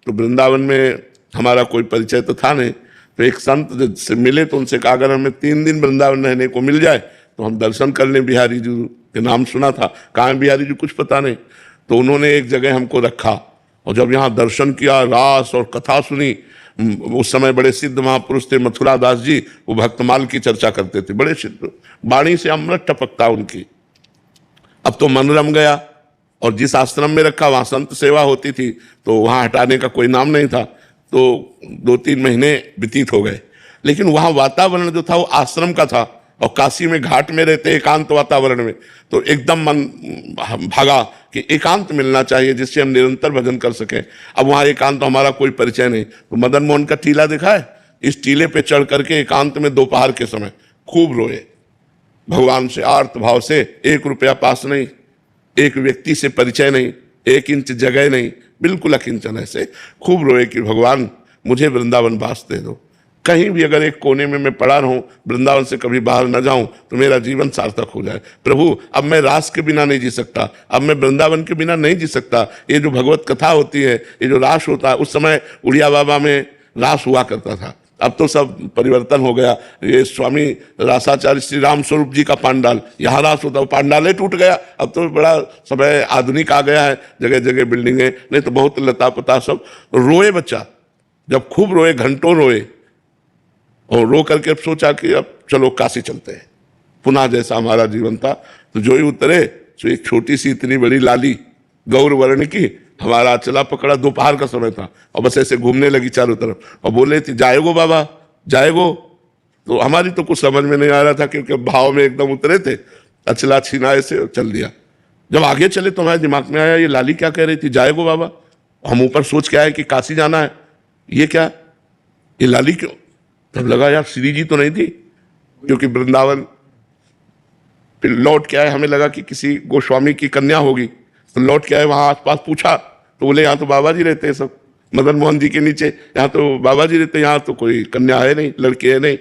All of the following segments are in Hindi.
तो वृंदावन में हमारा कोई परिचय तो था नहीं, तो एक संत से मिले तो उनसे कहा अगर हमें 3 दिन वृंदावन रहने को मिल जाए तो हम दर्शन कर लें। बिहारी जी के नाम सुना था, कहाँ है बिहारी जी कुछ पता नहीं। तो उन्होंने एक जगह हमको रखा और जब यहाँ दर्शन किया, रास और कथा सुनी। उस समय बड़े सिद्ध महापुरुष थे मथुरा दास जी, वो भक्तमाल की चर्चा करते थे, बड़े सिद्ध, वाणी से अमृत टपकता उनकी। अब तो मन रम गया और जिस आश्रम में रखा वहाँ संत सेवा होती थी, तो वहाँ हटाने का कोई नाम नहीं था। तो 2-3 महीने व्यतीत हो गए, लेकिन वहाँ वातावरण जो था वो आश्रम का था और काशी में घाट में रहते एकांत वातावरण में, तो एकदम मन भागा कि एकांत मिलना चाहिए जिससे हम निरंतर भजन कर सकें। अब वहाँ एकांत हमारा कोई परिचय नहीं, तो मदन मोहन का टीला देखा है, इस टीले पे चढ़ करके एकांत में दोपहर के समय खूब रोए भगवान से आर्त भाव से। 1 रुपया पास नहीं, एक व्यक्ति से परिचय नहीं, 1 इंच जगह नहीं, बिल्कुल अकिंचन ऐसे खूब रोए कि भगवान मुझे वृंदावन वास दे दो। कहीं भी अगर एक कोने में मैं पड़ा रहूं, वृंदावन से कभी बाहर न जाऊं, तो मेरा जीवन सार्थक हो जाए। प्रभु अब मैं रास के बिना नहीं जी सकता, अब मैं वृंदावन के बिना नहीं जी सकता। ये जो भगवत कथा होती है, ये जो रास होता है, उस समय उड़िया बाबा में रास हुआ करता था, अब तो सब परिवर्तन हो गया। ये स्वामी रासाचार्य श्री राम स्वरूप जी का पांडाल, यहाँ रास होता, पांडाल टूट गया। अब तो बड़ा समय आधुनिक आ गया है, जगह जगह बिल्डिंगें, नहीं तो बहुत लता पता सब। रोए बच्चा, जब खूब रोए, घंटों रोए, और रो करके सोचा कि अब चलो काशी चलते हैं। पुनः जैसा हमारा जीवन था, तो जो ही उतरे तो एक छोटी सी इतनी बड़ी लाली गौर वर्ण की हमारा चला पकड़ा, दोपहर का समय था, और बस ऐसे घूमने लगी चारों तरफ और बोले थी जाएगो बाबा जाएगो। तो हमारी तो कुछ समझ में नहीं आ रहा था, क्योंकि भाव में एकदम उतरे थे, अचला छीना ऐसे चल दिया। जब आगे चले तो हमारे दिमाग में आया ये लाली क्या कह रही थी, जाएगो बाबा। हम ऊपर सोच के आए कि काशी जाना है, ये क्या, ये लाली क्यों। तब लगा यार श्री जी तो नहीं थी, क्योंकि वृंदावन। फिर लौट के आए, हमें लगा कि किसी गोस्वामी की कन्या होगी, तो लौट के आए, वहाँ आसपास पूछा तो बोले यहाँ तो बाबा जी रहते हैं सब, मदन मोहन जी के नीचे, यहाँ तो बाबा जी रहते, यहाँ तो कोई कन्या है नहीं, लड़के है नहीं।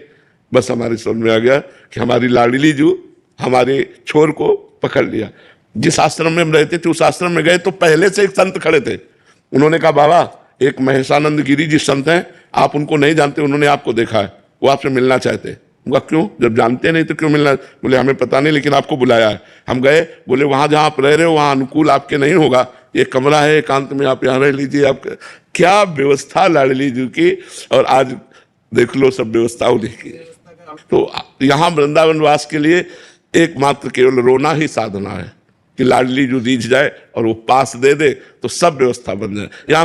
बस हमारे समझ में आ गया कि हमारी लाडली जू हमारे छोर को पकड़ लिया। जिस आश्रम में हम रहते थे उस आश्रम में गए तो पहले से एक संत खड़े थे। उन्होंने कहा बाबा एक महेशानंद गिरी जी संत हैं, आप उनको नहीं जानते, उन्होंने आपको देखा है, वो आपसे मिलना चाहते हैं। उनका क्यों, जब जानते नहीं तो क्यों मिलना। बोले हमें पता नहीं, लेकिन आपको बुलाया है। हम गए, बोले वहाँ जहाँ आप रह रहे हो वहाँ अनुकूल आपके नहीं होगा, ये कमरा है एकांत में, आप यहाँ रह लीजिए। आप क्या व्यवस्था लाडली जी की, और आज देख लो सब व्यवस्था उन्हीं की। तो यहाँ वृंदावन वास के लिए एकमात्र केवल रोना ही साधना है कि लाडली जो रीझ जाए और वो पास दे दे तो सब व्यवस्था बन जाए। यहाँ